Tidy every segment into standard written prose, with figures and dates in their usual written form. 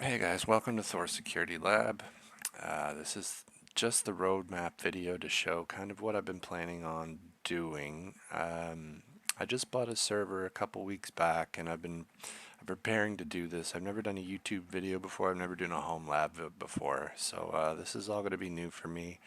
Hey guys, welcome to Thor Security Lab. This is just the roadmap video to show kind of what I've been planning on doing. I just bought a server a couple weeks back and I'm preparing to do this. I've never done a YouTube video before, I've never done a home lab before, so this is all going to be new for me.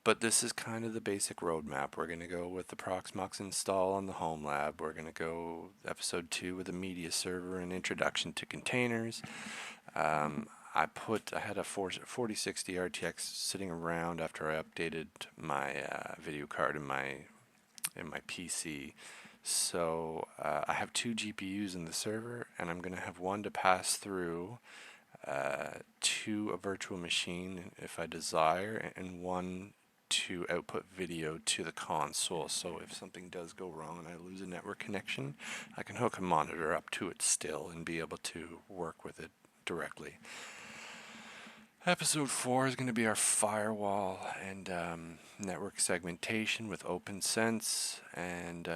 But this is kind of the basic roadmap. We're going to go with the Proxmox install on the home lab. We're going to go episode 2 with a media server and introduction to containers. I had a 4060 RTX sitting around after I updated my video card in my PC. So I have 2 GPUs in the server, and I'm going to have one to pass through to a virtual machine if I desire, and one to output video to the console. So if something does go wrong and I lose a network connection, I can hook a monitor up to it still and be able to work with it directly. Episode 4 is going to be our firewall and network segmentation with OpenSense, and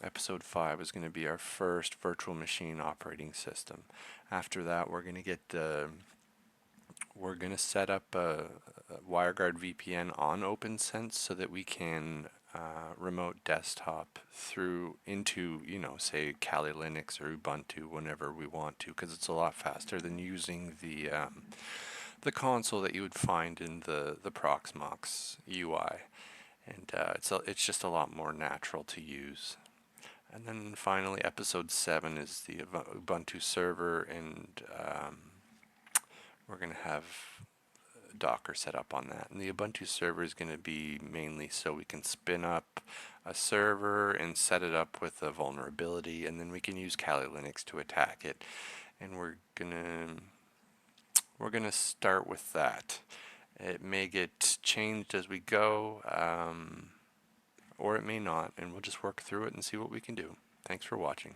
episode 5 is going to be our first virtual machine operating system. After that, we're going to set up a WireGuard VPN on OpenSense so that we can remote desktop through into, say Kali Linux or Ubuntu whenever we want to, because it's a lot faster than using the console that you would find in the Proxmox UI, and it's just a lot more natural to use. And then finally, episode 7 is the Ubuntu server, and we're going to have Docker set up on that. And the Ubuntu server is going to be mainly so we can spin up a server and set it up with a vulnerability, and then we can use Kali Linux to attack it. And we're gonna start with that. It may get changed as we go, or it may not, and we'll just work through it and see what we can do. Thanks for watching.